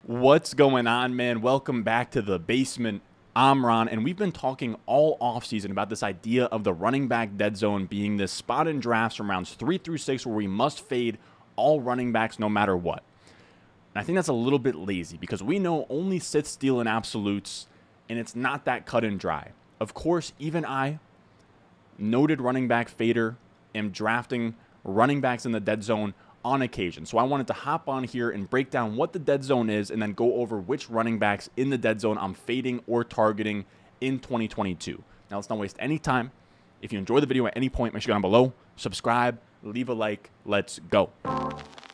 What's going on, man? Welcome back to the basement. I'm Ron, and we've been talking all offseason about this idea of the running back dead zone being this spot in drafts from rounds 3 through 6 where we must fade all running backs no matter what. And I think that's a little bit lazy because we know only sits steal in absolutes, and it's not that cut and dry. Of course, even I, noted running back fader, am drafting running backs in the dead zone on occasion. So I wanted to hop on here and break down what the dead zone is and then go over which running backs in the dead zone I'm fading or targeting in 2022. Now, let's not waste any time. If you enjoy the video at any point, make sure you go down below, subscribe, leave a like. Let's go.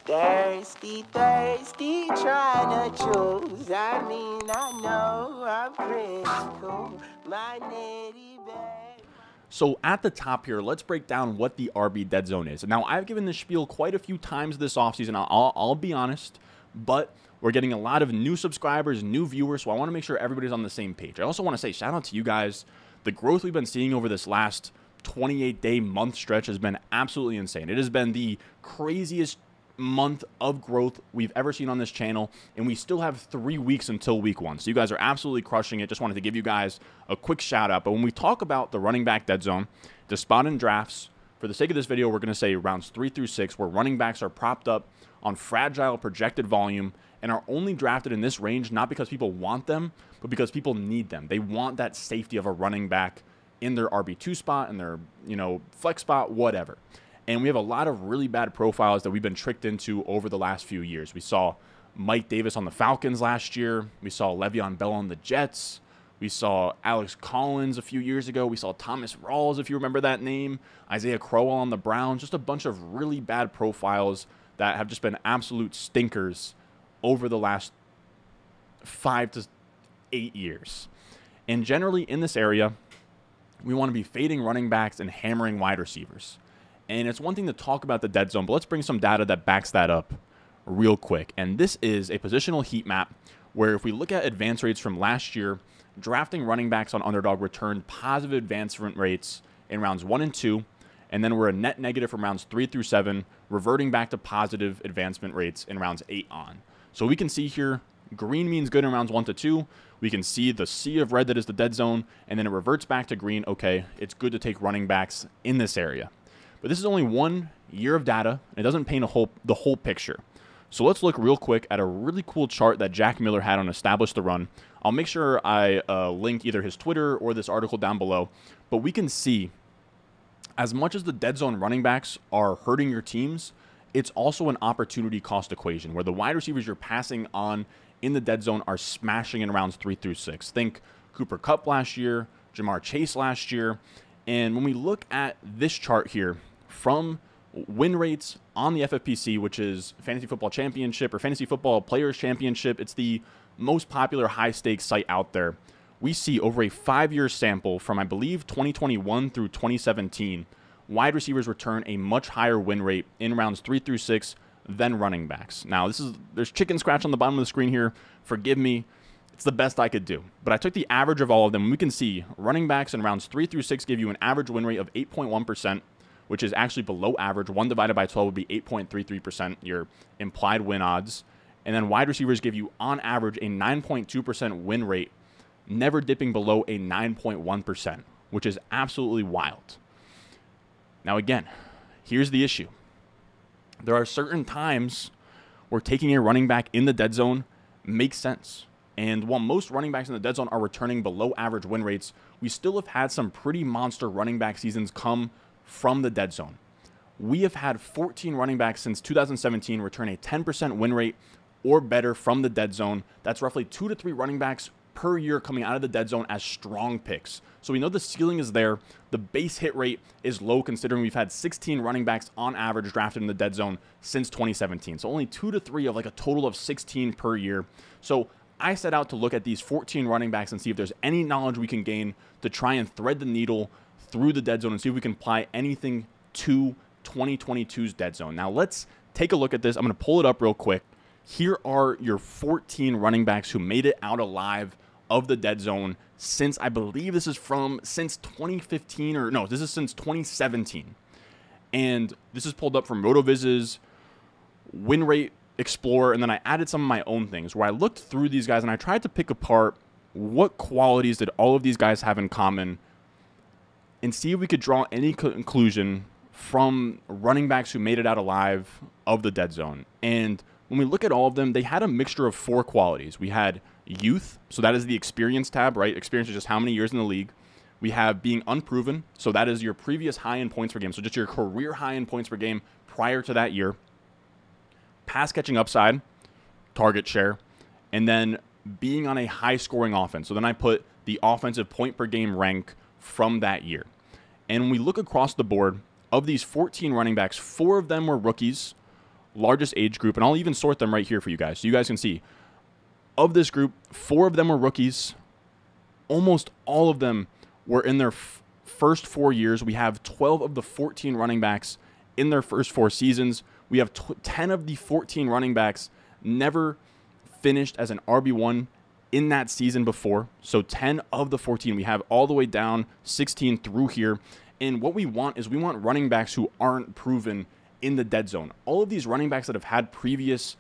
Thirsty, thirsty, trying to choose. I know I'm critical. My nitty bag. So at the top here, let's break down what the RB dead zone is. Now, I've given this spiel quite a few times this offseason. I'll be honest, but we're getting a lot of new subscribers, new viewers, so I want to make sure everybody's on the same page. I also want to say shout out to you guys. The growth we've been seeing over this last 28-day month stretch has been absolutely insane. It has been the craziest month of growth we've ever seen on this channel, and we still have 3 weeks until week 1. So you guys are absolutely crushing it. Just wanted to give you guys a quick shout out. But when we talk about the running back dead zone, the spot in drafts, for the sake of this video, we're going to say rounds 3 through 6, where running backs are propped up on fragile projected volume and are only drafted in this range, not because people want them, but because people need them. They want that safety of a running back in their RB2 spot, in their, flex spot, whatever. And we have a lot of really bad profiles that we've been tricked into over the last few years. We saw Mike Davis on the Falcons last year. We saw Le'Veon Bell on the Jets. We saw Alex Collins a few years ago. We saw Thomas Rawls, if you remember that name. Isaiah Crowell on the Browns. Just a bunch of really bad profiles that have just been absolute stinkers over the last 5 to 8 years. And generally in this area, we want to be fading running backs and hammering wide receivers. And it's one thing to talk about the dead zone, but let's bring some data that backs that up real quick. And this is a positional heat map where if we look at advance rates from last year, drafting running backs on Underdog returned positive advancement rates in rounds 1 and 2, and then we're a net negative from rounds 3 through 7, reverting back to positive advancement rates in rounds 8 on. So we can see here, green means good in rounds 1 to 2. We can see the sea of red that is the dead zone, and then it reverts back to green. Okay, it's good to take running backs in this area. But this is only 1 year of data, and it doesn't paint the whole picture. So let's look real quick at a really cool chart that Jack Miller had on Establish the Run. I'll make sure I link either his Twitter or this article down below. But we can see, as much as the dead zone running backs are hurting your teams, it's also an opportunity cost equation where the wide receivers you're passing on in the dead zone are smashing in rounds 3 through 6. Think Cooper Kupp last year, Jamar Chase last year. And when we look at this chart here, from win rates on the FFPC, which is Fantasy Football Championship or Fantasy Football Players Championship, it's the most popular high-stakes site out there. We see over a 5-year sample from, I believe, 2021 through 2017, wide receivers return a much higher win rate in rounds 3 through 6 than running backs. Now, there's chicken scratch on the bottom of the screen here. Forgive me. It's the best I could do. But I took the average of all of them. We can see running backs in rounds 3 through 6 give you an average win rate of 8.1%, which is actually below average. 1 divided by 12 would be 8.33%, your implied win odds. And then wide receivers give you, on average, a 9.2% win rate, never dipping below a 9.1%, which is absolutely wild. Now, again, here's the issue. There are certain times where taking a running back in the dead zone makes sense. And while most running backs in the dead zone are returning below average win rates, we still have had some pretty monster running back seasons come from the dead zone. We have had 14 running backs since 2017 return a 10% win rate or better from the dead zone. That's roughly 2 to 3 running backs per year coming out of the dead zone as strong picks. So we know the ceiling is there. The base hit rate is low considering we've had 16 running backs on average drafted in the dead zone since 2017. So only 2 to 3 of like a total of 16 per year. So I set out to look at these 14 running backs and see if there's any knowledge we can gain to try and thread the needle through the dead zone and see if we can apply anything to 2022's dead zone. Now let's take a look at this. I'm going to pull it up real quick. Here are your 14 running backs who made it out alive of the dead zone since, I believe this is since 2015, or no, this is since 2017. And this is pulled up from RotoViz's win rate explore, and then I added some of my own things where I looked through these guys and I tried to pick apart what qualities did all of these guys have in common and see if we could draw any conclusion from running backs who made it out alive of the dead zone. And when we look at all of them, they had a mixture of 4 qualities. We had youth, so that is the experience tab, right? Experience is just how many years in the league. We have being unproven, so that is your previous high in points per game, so just your career high in points per game prior to that year. Pass catching upside, target share, and then being on a high scoring offense. So then I put the offensive point per game rank from that year. And when we look across the board, of these 14 running backs, 4 of them were rookies, largest age group, and I'll even sort them right here for you guys so you guys can see. Of this group, 4 of them were rookies. Almost all of them were in their first 4 years. We have 12 of the 14 running backs in their first 4 seasons. We have 10 of the 14 running backs never finished as an RB1 in that season before. So 10 of the 14. We have all the way down 16 through here. And what we want is we want running backs who aren't proven in the dead zone. All of these running backs that have had previous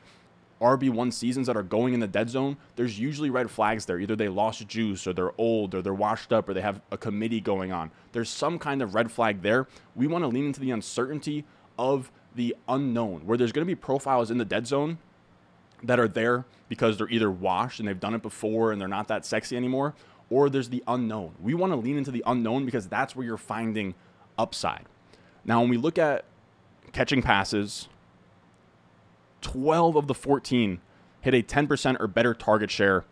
RB1 seasons that are going in the dead zone, there's usually red flags there. Either they lost juice, or they're old, or they're washed up, or they have a committee going on. There's some kind of red flag there. We want to lean into the uncertainty of the unknown, where there's going to be profiles in the dead zone that are there because they're either washed and they've done it before and they're not that sexy anymore, or there's the unknown. We want to lean into the unknown because that's where you're finding upside. Now, when we look at catching passes, 12 of the 14 hit a 10% or better target share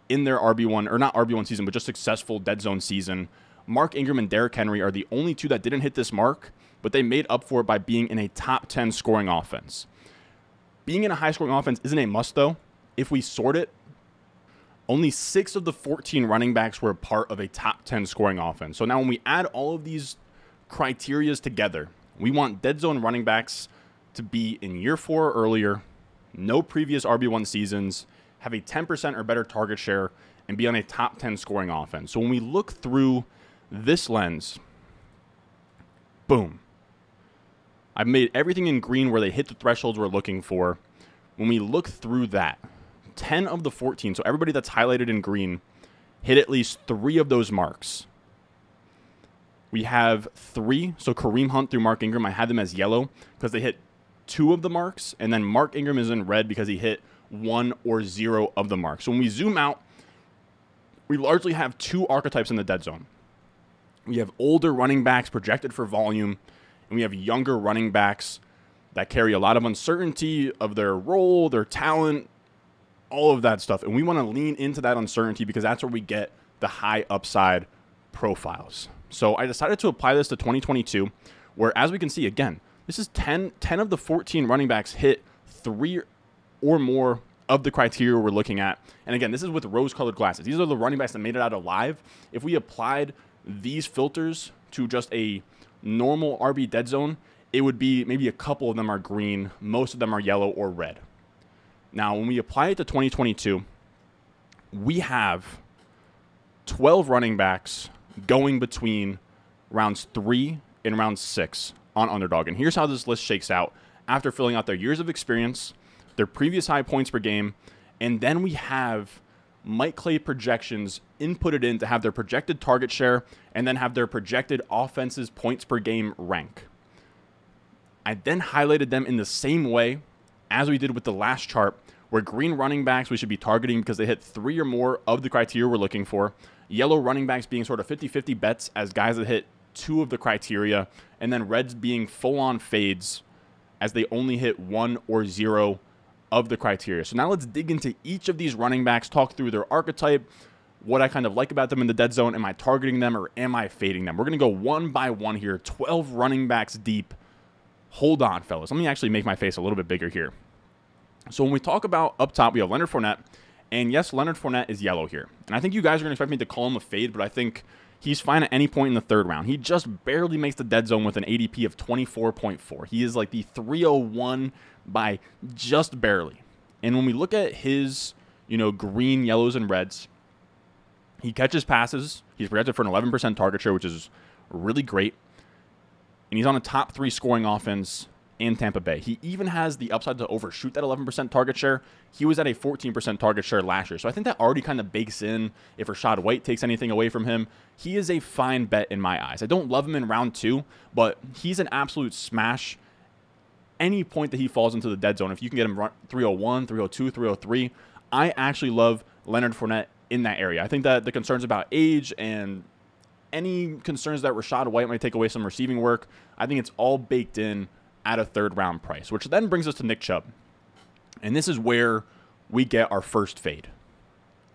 in their RB1, or not RB1 season, but just successful dead zone season. Mark Ingram and Derrick Henry are the only 2 that didn't hit this mark, but they made up for it by being in a top 10 scoring offense. Being in a high scoring offense isn't a must, though. If we sort it, only 6 of the 14 running backs were a part of a top 10 scoring offense. So now when we add all of these criterias together, we want dead zone running backs to be in year 4 or earlier, no previous RB1 seasons, have a 10% or better target share, and be on a top 10 scoring offense. So when we look through this lens, boom. I've made everything in green where they hit the thresholds we're looking for. When we look through that, 10 of the 14, so everybody that's highlighted in green, hit at least 3 of those marks. We have 3, so Kareem Hunt through Mark Ingram, I had them as yellow because they hit 2 of the marks, and then Mark Ingram is in red because he hit 1 or 0 of the marks. So when we zoom out, we largely have 2 archetypes in the dead zone. We have older running backs projected for volume, and we have younger running backs that carry a lot of uncertainty of their role, their talent, all of that stuff. And we want to lean into that uncertainty because that's where we get the high upside profiles. So I decided to apply this to 2022, where, as we can see, again, this is 10 of the 14 running backs hit 3 or more of the criteria we're looking at. And again, this is with rose-colored glasses. These are the running backs that made it out alive. If we applied these filters to just a normal RB dead zone, it would be maybe a couple of them are green, most of them are yellow or red. Now, when we apply it to 2022, we have 12 running backs going between rounds 3 and round 6 on Underdog. And here's how this list shakes out after filling out their years of experience, their previous high points per game, and then we have Mike Clay projections inputted in to have their projected target share and then have their projected offenses points per game rank. I then highlighted them in the same way as we did with the last chart, where green running backs we should be targeting because they hit 3 or more of the criteria we're looking for. Yellow running backs being sort of 50-50 bets as guys that hit 2 of the criteria, and then reds being full-on fades as they only hit 1 or 0 of the criteria. So now let's dig into each of these running backs, talk through their archetype, what I kind of like about them in the dead zone. Am I targeting them or am I fading them? We're going to go one by one here, 12 running backs deep. Hold on, fellas. Let me actually make my face a little bit bigger here. So when we talk about up top, we have Leonard Fournette. And yes, Leonard Fournette is yellow here. And I think you guys are going to expect me to call him a fade, but I think he's fine at any point in the 3rd round. He just barely makes the dead zone with an ADP of 24.4. He is like the 301 by just barely. And when we look at his, green, yellows, and reds, he catches passes. He's projected for an 11% target share, which is really great. And he's on a top 3 scoring offense in Tampa Bay. He even has the upside to overshoot that 11% target share. He was at a 14% target share last year. So I think that already kind of bakes in if Rachaad White takes anything away from him. He is a fine bet in my eyes. I don't love him in round 2, but he's an absolute smash. Any point that he falls into the dead zone, if you can get him 301, 302, 303, I actually love Leonard Fournette in that area. I think that the concerns about age and any concerns that Rachaad White might take away some receiving work, I think it's all baked in at a third-round price, which then brings us to Nick Chubb. And this is where we get our first fade.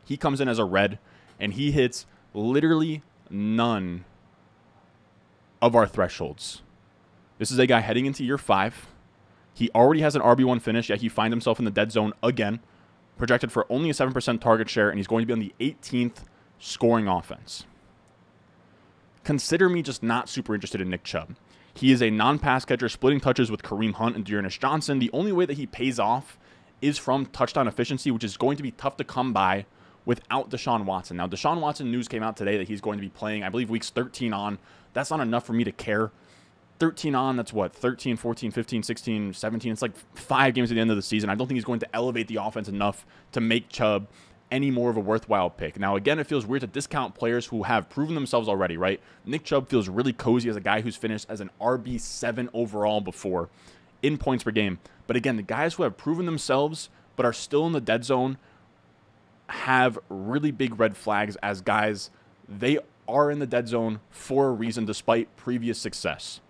He comes in as a red, and he hits literally none of our thresholds. This is a guy heading into year 5. He already has an RB1 finish, yet he finds himself in the dead zone again, projected for only a 7% target share, and he's going to be on the 18th scoring offense. Consider me just not super interested in Nick Chubb. He is a non-pass catcher splitting touches with Kareem Hunt and Dearness Johnson. The only way that he pays off is from touchdown efficiency, which is going to be tough to come by without Deshaun Watson. Now, Deshaun Watson news came out today that he's going to be playing, I believe, weeks 13 on. That's not enough for me to care. 13 on, that's what, 13, 14, 15, 16, 17. It's like 5 games at the end of the season. I don't think he's going to elevate the offense enough to make Chubb any more of a worthwhile pick. Now, again, it feels weird to discount players who have proven themselves already, right? Nick Chubb feels really cozy as a guy who's finished as an RB7 overall before in points per game. But again, the guys who have proven themselves but are still in the dead zone have really big red flags as guys. They are in the dead zone for a reason despite previous success.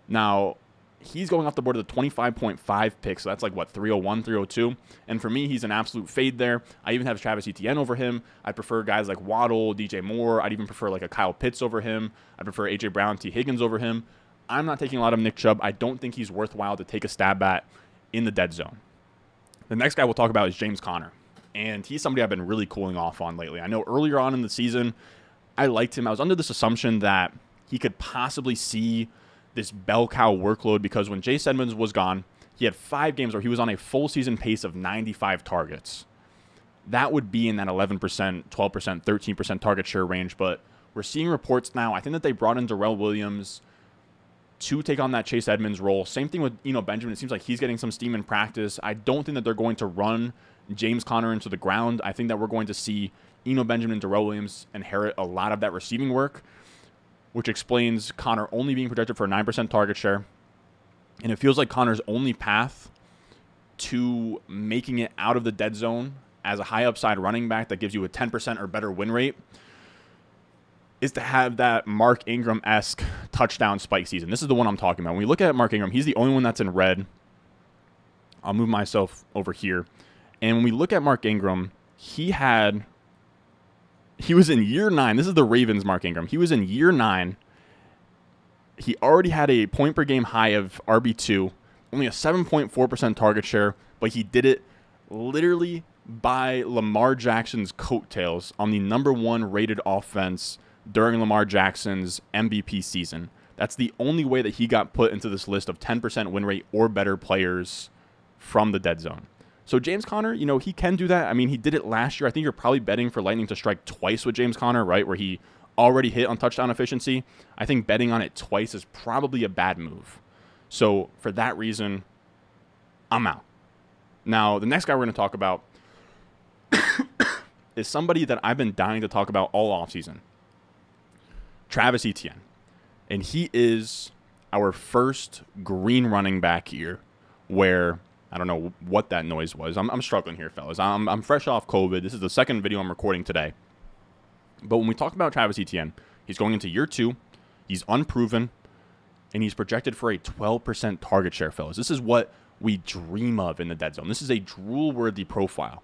Now, he's going off the board at the 25.5 pick, so that's like, what, 301, 302? And for me, he's an absolute fade there. I even have Travis Etienne over him. I prefer guys like Waddle, DJ Moore. I'd even prefer like a Kyle Pitts over him. I prefer A.J. Brown, T. Higgins over him. I'm not taking a lot of Nick Chubb. I don't think he's worthwhile to take a stab at in the dead zone. The next guy we'll talk about is James Conner, and he's somebody I've been really cooling off on lately. I know earlier on in the season, I liked him. I was under this assumption that he could possibly see this bell cow workload because when Chase Edmonds was gone, he had 5 games where he was on a full season pace of 95 targets. That would be in that 11%, 12%, 13% target share range, but we're seeing reports now. I think that they brought in Darrell Williams to take on that Chase Edmonds role. Same thing with Benjamin. It seems like he's getting some steam in practice. I don't think that they're going to run James Conner into the ground. I think that we're going to see Benjamin and Darrell Williams inherit a lot of that receiving work, which explains Conner only being projected for a 9% target share. And it feels like Conner's only path to making it out of the dead zone as a high upside running back that gives you a 10% or better win rate is to have that Mark Ingram-esque touchdown spike season. This is the one I'm talking about. When we look at Mark Ingram, he's the only one that's in red. I'll move myself over here. And when we look at Mark Ingram, he was in year 9. This is the Ravens' Mark Ingram. He was in year 9. He already had a point per game high of RB2, only a 7.4% target share, but he did it literally by Lamar Jackson's coattails on the #1 rated offense during Lamar Jackson's MVP season. That's the only way that he got put into this list of 10% win rate or better players from the dead zone. So James Conner, he can do that. I mean, he did it last year. I think you're probably betting for Lightning to strike twice with James Conner, right, where he already hit on touchdown efficiency. I think betting on it twice is probably a bad move. So for that reason, I'm out. Now, the next guy we're going to talk about is somebody that I've been dying to talk about all offseason, Travis Etienne. And he is our first green running back here where I don't know what that noise was. I'm struggling here, fellas. I'm fresh off COVID. This is the second video I'm recording today. But when we talk about Travis Etienne, he's going into year 2. He's unproven, and he's projected for a 12% target share, fellas. This is what we dream of in the dead zone. This is a drool-worthy profile.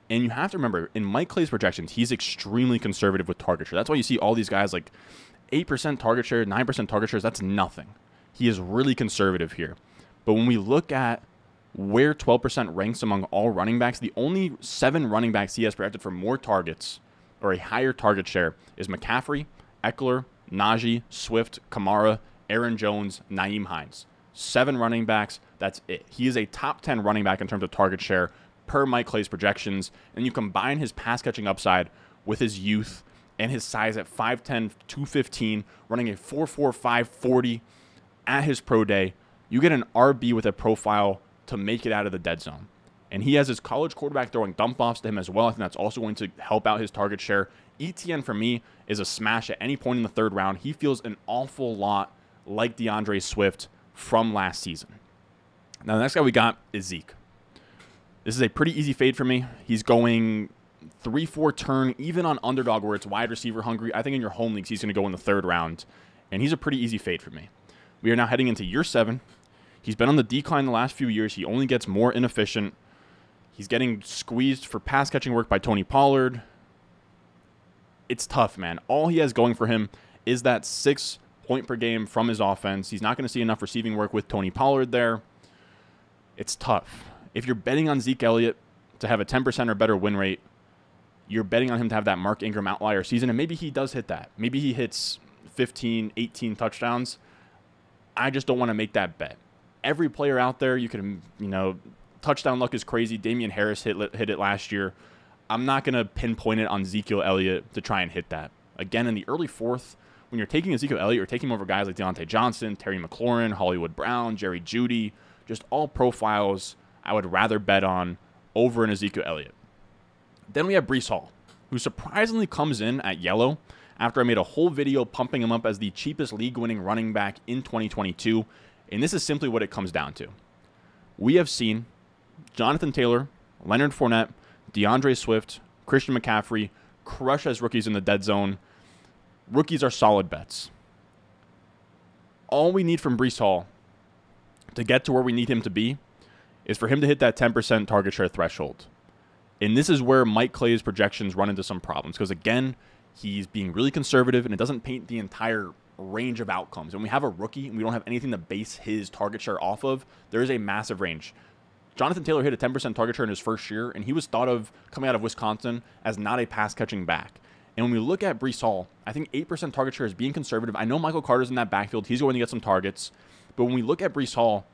And you have to remember, in Mike Clay's projections, he's extremely conservative with target share. That's why you see all these guys like 8% target share, 9% target shares. That's nothing. He is really conservative here. But when we look at where 12% ranks among all running backs, the only 7 running backs he has projected for more targets or a higher target share is McCaffrey, Eckler, Najee, Swift, Kamara, Aaron Jones, Nyheim Hines. 7 running backs, that's it. He is a top 10 running back in terms of target share per Mike Clay's projections. And you combine his pass-catching upside with his youth and his size at 5'10", 215, running a 4.45 40 at his pro day. You get an RB with a profile to make it out of the dead zone. And he has his college quarterback throwing dump offs to him as well. I think that's also going to help out his target share. Etienne, for me, is a smash at any point in the third round. He feels an awful lot like DeAndre Swift from last season. Now, the next guy we got is Zeke. This is a pretty easy fade for me. He's going 3-4 turn, even on underdog where it's wide receiver hungry. I think in your home leagues, he's going to go in the third round. And he's a pretty easy fade for me. We are now heading into year 7. He's been on the decline the last few years. He only gets more inefficient. He's getting squeezed for pass catching work by Tony Pollard. It's tough, man. All he has going for him is that 6 point per game from his offense. He's not going to see enough receiving work with Tony Pollard there. It's tough. If you're betting on Zeke Elliott to have a 10% or better win rate, you're betting on him to have that Mark Ingram outlier season, and maybe he does hit that. Maybe he hits 15, 18 touchdowns. I just don't want to make that bet. Every player out there, you can, touchdown luck is crazy. Damian Harris hit it last year. I'm not going to pinpoint it on Ezekiel Elliott to try and hit that. Again, in the early 4th, when you're taking Ezekiel Elliott, you're taking him over guys like Deontay Johnson, Terry McLaurin, Hollywood Brown, Jerry Jeudy, just all profiles I would rather bet on over an Ezekiel Elliott. Then we have Breece Hall, who surprisingly comes in at yellow after I made a whole video pumping him up as the cheapest league-winning running back in 2022, and this is simply what it comes down to. We have seen Jonathan Taylor, Leonard Fournette, DeAndre Swift, Christian McCaffrey crush as rookies in the dead zone. Rookies are solid bets. All we need from Breece Hall to get to where we need him to be is for him to hit that 10% target share threshold. And this is where Mike Clay's projections run into some problems because, again, he's being really conservative and it doesn't paint the entire range of outcomes. When we have a rookie and we don't have anything to base his target share off of, there is a massive range. Jonathan Taylor hit a 10% target share in his first year, and he was thought of coming out of Wisconsin as not a pass-catching back. And when we look at Breece Hall, I think 8% target share is being conservative. I know Michael Carter's in that backfield. He's going to get some targets. But when we look at Breece Hall,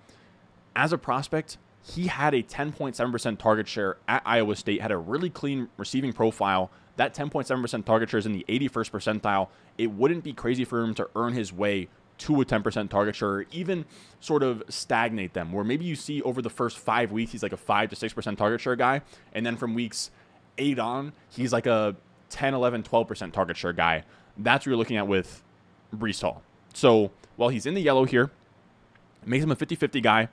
as a prospect, he had a 10.7% target share at Iowa State, had a really clean receiving profile. That 10.7% target share is in the 81st percentile. It wouldn't be crazy for him to earn his way to a 10% target share, or even sort of stagnate them, where maybe you see over the first 5 weeks, he's like a 5 to 6% target share guy. And then from weeks 8 on, he's like a 10, 11, 12% target share guy. That's what you're looking at with Breece Hall. So while he's in the yellow here, it makes him a 50-50 guy.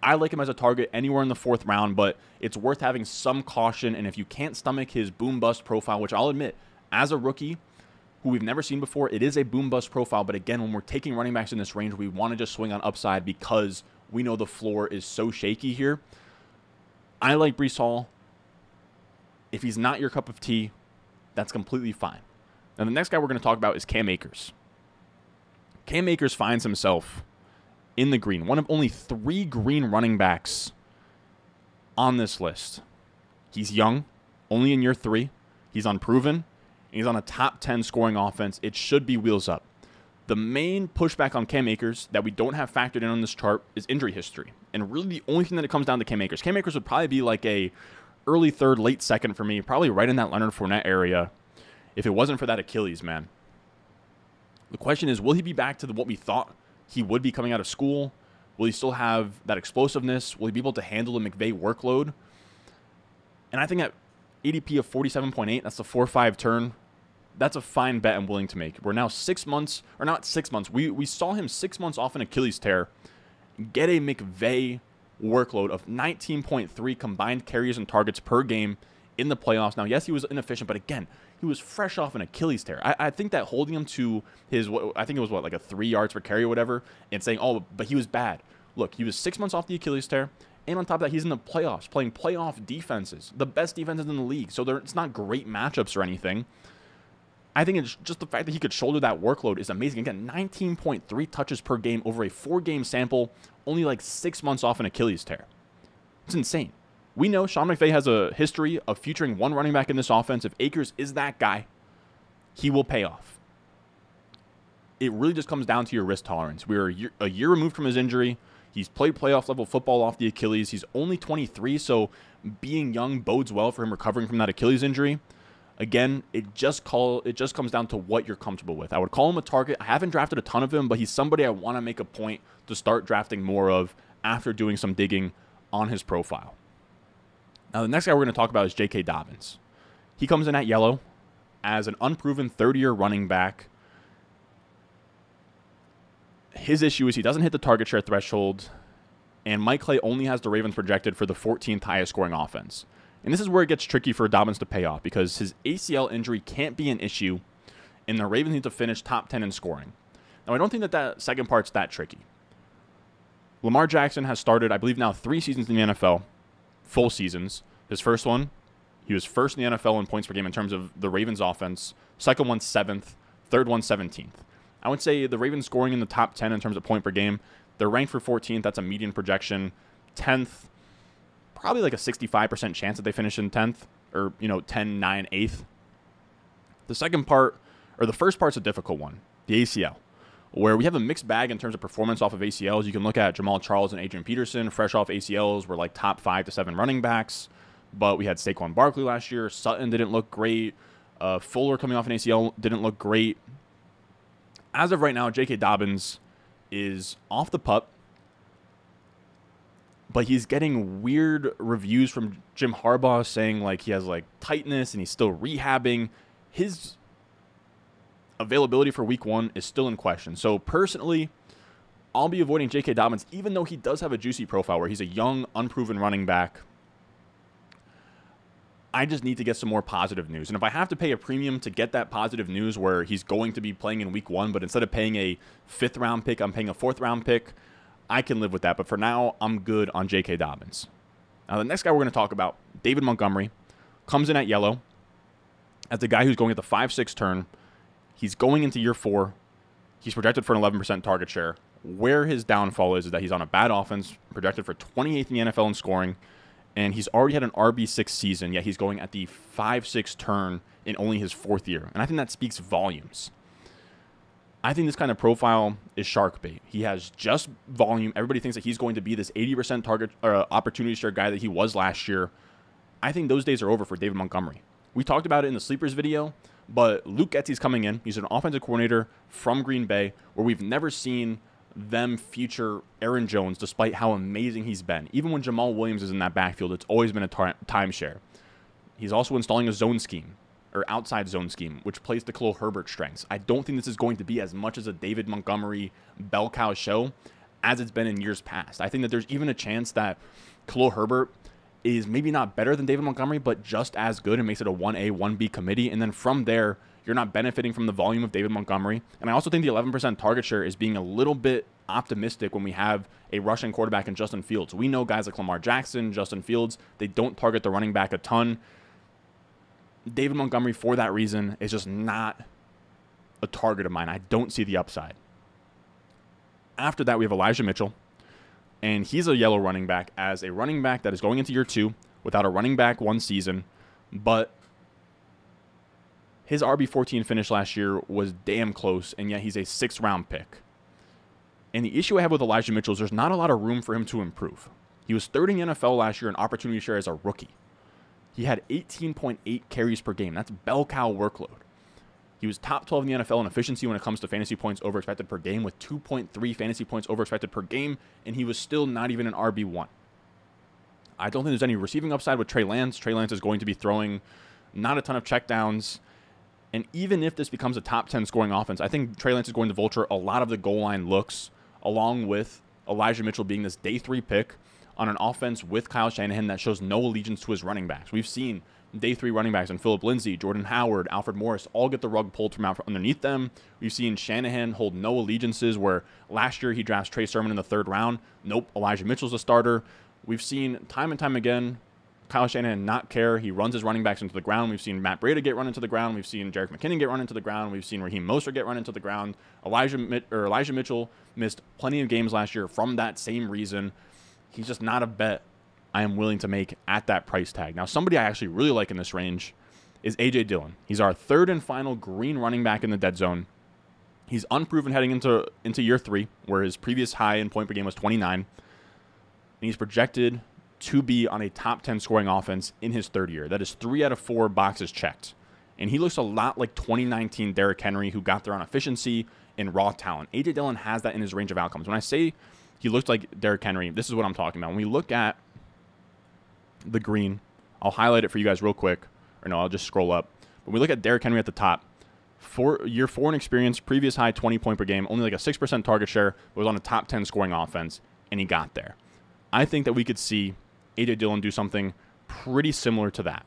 I like him as a target anywhere in the 4th round, but it's worth having some caution. And if you can't stomach his boom-bust profile, which I'll admit, as a rookie who we've never seen before, it is a boom-bust profile. But again, when we're taking running backs in this range, we want to just swing on upside because we know the floor is so shaky here. I like Breece Hall. If he's not your cup of tea, that's completely fine. And the next guy we're going to talk about is Cam Akers. Cam Akers finds himself in the green, one of only 3 green running backs on this list. He's young, only in year 3. He's unproven, and he's on a top 10 scoring offense. It should be wheels up. The main pushback on Cam Akers that we don't have factored in on this chart is injury history. And really the only thing that it comes down to Cam Akers. Cam Akers would probably be like a early 3rd, late 2nd for me, probably right in that Leonard Fournette area if it wasn't for that Achilles, man. The question is, will he be back to what we thought he would be coming out of school? Will he still have that explosiveness? Will he be able to handle the McVay workload? And I think at ADP of 47.8, that's the 4-5 turn. That's a fine bet I'm willing to make. We're now 6 months, or not 6 months. We saw him 6 months off an Achilles tear get a McVay workload of 19.3 combined carries and targets per game in the playoffs. Now, yes, he was inefficient, but again, he was fresh off an Achilles tear. I think that holding him to his, I think it was like a 3 yards per carry or whatever, and saying, oh, but he was bad. Look, he was 6 months off the Achilles tear, and on top of that, he's in the playoffs playing playoff defenses, the best defenses in the league. So it's not great matchups or anything. I think it's just the fact that he could shoulder that workload is amazing. Again, 19.3 touches per game over a 4-game sample, only like 6 months off an Achilles tear. It's insane. We know Sean McVay has a history of featuring one running back in this offense. If Akers is that guy, he will pay off. It really just comes down to your risk tolerance. We're a year removed from his injury. He's played playoff-level football off the Achilles. He's only 23, so being young bodes well for him recovering from that Achilles injury. Again, it just comes down to what you're comfortable with. I would call him a target. I haven't drafted a ton of him, but he's somebody I want to make a point to start drafting more of after doing some digging on his profile. Now, the next guy we're going to talk about is J.K. Dobbins. He comes in at yellow as an unproven third-year running back. His issue is he doesn't hit the target share threshold, and Mike Clay only has the Ravens projected for the 14th highest scoring offense. And this is where it gets tricky for Dobbins to pay off because his ACL injury can't be an issue, and the Ravens need to finish top 10 in scoring. Now, I don't think that second part's that tricky. Lamar Jackson has started, I believe now, 3 seasons in the NFL, full seasons. His first one, he was first in the NFL in points per game in terms of the Ravens offense. Second one, 7th. Third one, 17th. I would say the Ravens scoring in the top 10 in terms of point per game. They're ranked for 14th. That's a median projection. 10th, probably like a 65% chance that they finish in 10th or, 10, 9, 8th. The second part, or the first part's a difficult one, the ACL, where we have a mixed bag in terms of performance off of ACLs. You can look at Jamal Charles and Adrian Peterson, fresh off ACLs, were like top 5 to 7 running backs. But we had Saquon Barkley last year. Sutton didn't look great. Fuller coming off an ACL didn't look great. As of right now, J.K. Dobbins is off the pup, but he's getting weird reviews from Jim Harbaugh saying like he has like tightness and he's still rehabbing. His availability for week 1 is still in question. So personally, I'll be avoiding J.K. Dobbins, even though he does have a juicy profile where he's a young, unproven running back. I just need to get some more positive news. And if I have to pay a premium to get that positive news where he's going to be playing in week 1, but instead of paying a 5th round pick, I'm paying a 4th round pick, I can live with that. But for now, I'm good on J.K. Dobbins. Now, the next guy we're going to talk about, David Montgomery, comes in at yellow as the guy who's going at the 5-6 turn. He's going into year 4. He's projected for an 11% target share. Where his downfall is that he's on a bad offense, projected for 28th in the NFL in scoring. And he's already had an RB6 season, yet he's going at the 5-6 turn in only his 4th year. And I think that speaks volumes. I think this kind of profile is shark bait. He has just volume. Everybody thinks that he's going to be this 80% target opportunity share guy that he was last year. I think those days are over for David Montgomery. We talked about it in the Sleepers video, but Luke Getsy's coming in. He's an offensive coordinator from Green Bay, where we've never seen them feature Aaron Jones, despite how amazing he's been. Even when Jamal Williams is in that backfield, it's always been a timeshare. He's also installing a zone scheme, or outside zone scheme, which plays to Khalil Herbert's strengths. I don't think this is going to be as much as a David Montgomery bell cow show as it's been in years past. I think that there's even a chance that Khalil Herbert is maybe not better than David Montgomery, but just as good, and makes it a 1A, 1B committee. And then from there, you're not benefiting from the volume of David Montgomery. And I also think the 11% target share is being a little bit optimistic when we have a rushing quarterback in Justin Fields. We know guys like Lamar Jackson, Justin Fields, they don't target the running back a ton. David Montgomery, for that reason, is just not a target of mine. I don't see the upside. After that, we have Elijah Mitchell. And he's a yellow running back as a running back that is going into year 2 without a running back 1 season. But his RB14 finish last year was damn close, and yet he's a 6th round pick. And the issue I have with Elijah Mitchell is there's not a lot of room for him to improve. He was third in the NFL last year in opportunity share as a rookie. He had 18.8 carries per game. That's bell cow workload. He was top 12 in the NFL in efficiency when it comes to fantasy points over expected per game, with 2.3 fantasy points over expected per game, and he was still not even an RB1. I don't think there's any receiving upside with Trey Lance. Trey Lance is going to be throwing not a ton of checkdowns. And even if this becomes a top 10 scoring offense, I think Trey Lance is going to vulture a lot of the goal line looks, along with Elijah Mitchell being this day 3 pick on an offense with Kyle Shanahan that shows no allegiance to his running backs. We've seen day 3 running backs in Phillip Lindsay, Jordan Howard, Alfred Morris all get the rug pulled from out underneath them. We've seen Shanahan hold no allegiances, where last year he drafts Trey Sermon in the 3rd round. Nope, Elijah Mitchell's a starter. We've seen time and time again Kyle Shanahan not care. He runs his running backs into the ground. We've seen Matt Breida get run into the ground. We've seen Jerick McKinnon get run into the ground. We've seen Raheem Mostert get run into the ground. Elijah Mitchell missed plenty of games last year from that same reason. He's just not a bet I am willing to make at that price tag. Now, somebody I actually really like in this range is A.J. Dillon. He's our 3rd and final green running back in the dead zone. He's unproven heading into year 3, where his previous high in point per game was 29. And he's projected to be on a top 10 scoring offense in his 3rd year. That is 3 out of 4 boxes checked. And he looks a lot like 2019 Derrick Henry, who got there on efficiency and raw talent. A.J. Dillon has that in his range of outcomes. When I say he looks like Derrick Henry, this is what I'm talking about. When we look at the green, I'll highlight it for you guys real quick. Or no, I'll just scroll up. When we look at Derrick Henry at the top, year 4 in experience, previous high 20 point per game, only like a 6% target share, was on a top 10 scoring offense, and he got there. I think that we could see A.J. Dillon do something pretty similar to that.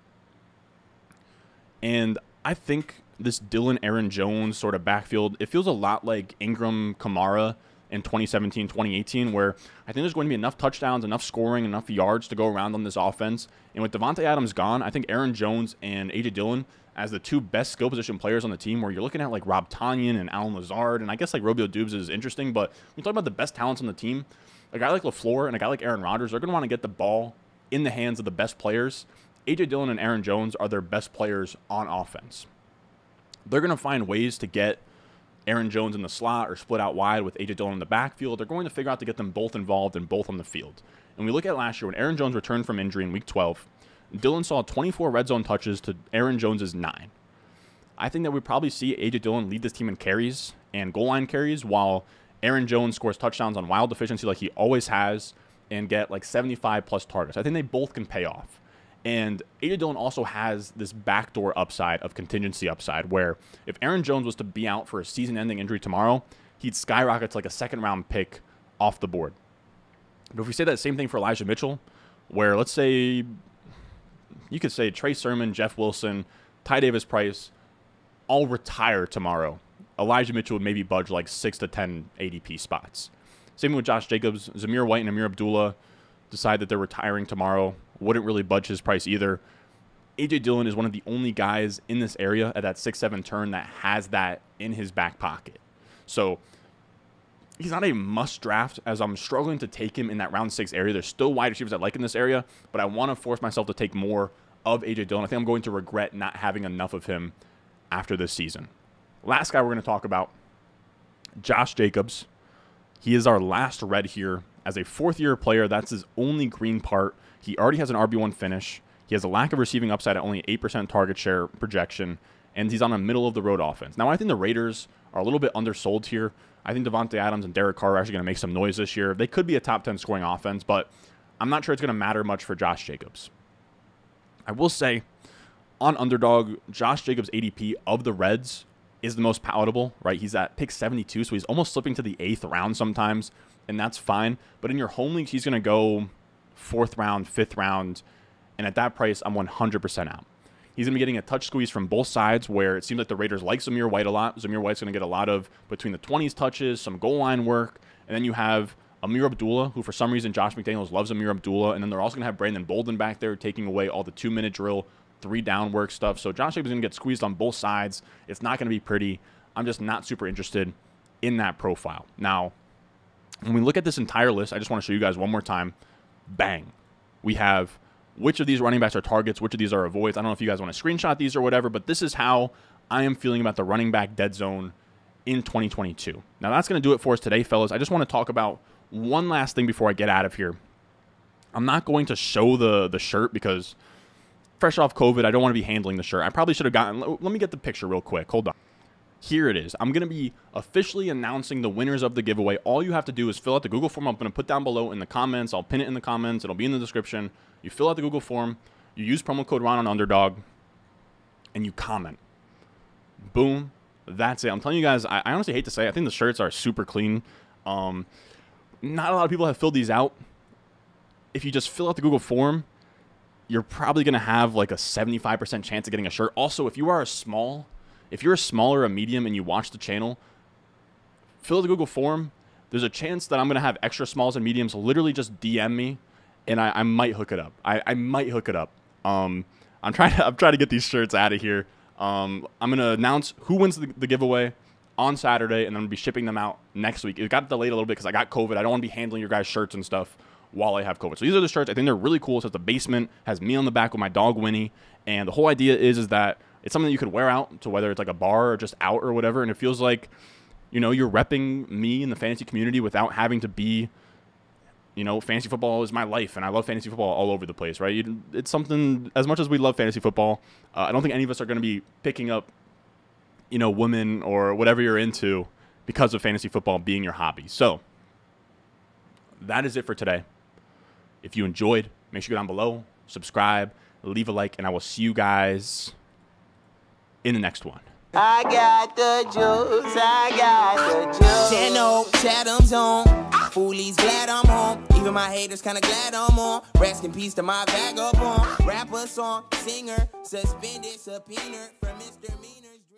And I think this Dillon, Aaron Jones sort of backfield, it feels a lot like Ingram, Kamara in 2017, 2018, where I think there's going to be enough touchdowns, enough scoring, enough yards to go around on this offense. And with Davante Adams gone, I think Aaron Jones and A.J. Dillon as the 2 best skill position players on the team, where you're looking at like Rob Tonyan and Alan Lazard, and I guess like Romeo Doubs is interesting, but when you talk about the best talents on the team, a guy like LaFleur and a guy like Aaron Rodgers, they're going to want to get the ball in the hands of the best players. A.J. Dillon and Aaron Jones are their best players on offense. They're going to find ways to get Aaron Jones in the slot or split out wide with A.J. Dillon in the backfield. They're going to figure out to get them both involved and both on the field. And we look at last year when Aaron Jones returned from injury in Week 12, Dillon saw 24 red zone touches to Aaron Jones's 9. I think that we probably see A.J. Dillon lead this team in carries and goal line carries, while Aaron Jones scores touchdowns on wild efficiency like he always has and get like 75-plus targets. I think they both can pay off. And A.J. Dillon also has this backdoor upside of contingency upside, where if Aaron Jones was to be out for a season-ending injury tomorrow, he'd skyrocket to like a second-round pick off the board. But if we say that same thing for Elijah Mitchell, where let's say you could say Trey Sermon, Jeff Wilson, Ty Davis-Price all retire tomorrow, Elijah Mitchell would maybe budge like 6 to 10 ADP spots. Same with Josh Jacobs. Zamir White and Amir Abdullah decide that they're retiring tomorrow. Wouldn't really budge his price either. A.J. Dillon is one of the only guys in this area at that 6-7 turn that has that in his back pocket. So he's not a must draft, as I'm struggling to take him in that round 6 area. There's still wide receivers I like in this area, but I want to force myself to take more of A.J. Dillon. I think I'm going to regret not having enough of him after this season. Last guy we're going to talk about, Josh Jacobs. He is our last red here. As a 4th-year player, that's his only green part. He already has an RB1 finish. He has a lack of receiving upside at only 8% target share projection, and he's on a middle-of-the-road offense. Now, I think the Raiders are a little bit undersold here. I think Davante Adams and Derek Carr are actually going to make some noise this year. They could be a top 10 scoring offense, but I'm not sure it's going to matter much for Josh Jacobs. I will say, on Underdog, Josh Jacobs' ADP of the Reds is the most palatable, right? He's at pick 72, so he's almost slipping to the 8th round sometimes, and that's fine. But in your home leagues, he's going to go 4th round, 5th round, and at that price, I'm 100% out. He's going to be getting a touch squeeze from both sides, where it seems like the Raiders like Zamir White a lot. Zamir White's going to get a lot of between the 20s touches, some goal line work, and then you have Amir Abdullah, who for some reason Josh McDaniels loves Amir Abdullah, and then they're also going to have Brandon Bolden back there taking away all the 2-minute drill, 3-down work stuff. So Josh Jacobs is going to get squeezed on both sides. It's not going to be pretty. I'm just not super interested in that profile. Now, when we look at this entire list, I just want to show you guys one more time. Bang. We have which of these running backs are targets, which of these are avoids. I don't know if you guys want to screenshot these or whatever, but this is how I am feeling about the running back dead zone in 2022. Now, that's going to do it for us today, fellas. I just want to talk about one last thing before I get out of here. I'm not going to show the shirt because fresh off COVID, I don't want to be handling the shirt. I probably should have gotten, let me get the picture real quick. Hold on. Here it is. I'm going to be officially announcing the winners of the giveaway. All you have to do is fill out the Google form. I'm going to put down below in the comments. I'll pin it in the comments. It'll be in the description. You fill out the Google form. You use promo code Ron on Underdog, and you comment. Boom. That's it. I'm telling you guys, I honestly hate to say it, I think the shirts are super clean. Not a lot of people have filled these out. If you just fill out the Google form, you're probably going to have like a 75% chance of getting a shirt. Also, if you're a small or a medium and you watch the channel, fill out the Google form. There's a chance that I'm going to have extra smalls and mediums literally just DM me, and I might hook it up. I might hook it up. I'm trying to get these shirts out of here. I'm going to announce who wins the giveaway on Saturday, and I'm going to be shipping them out next week. It got delayed a little bit because I got COVID. I don't want to be handling your guys' shirts and stuff while I have COVID. So these are the shirts. I think they're really cool. So it's the basement, has me on the back with my dog Winnie, and the whole idea is that it's something that you could wear out to whether it's like a bar or just out or whatever, and it feels like, you're repping me in the fantasy community without having to be, you know, fantasy football is my life, and I love fantasy football all over the place, right? It's something, as much as we love fantasy football, I don't think any of us are going to be picking up, you know, women or whatever you're into because of fantasy football being your hobby. So that is it for today. If you enjoyed, make sure you go down below, subscribe, leave a like, and I will see you guys in the next one. I got the juice, I got the juice. Channel, Chatham's on. Foolies glad I'm home. Even my haters kinda glad I'm on. Rest in peace to my vagabond. Rapper, song, singer, suspended, subpoena from Mr. Meaner's dream.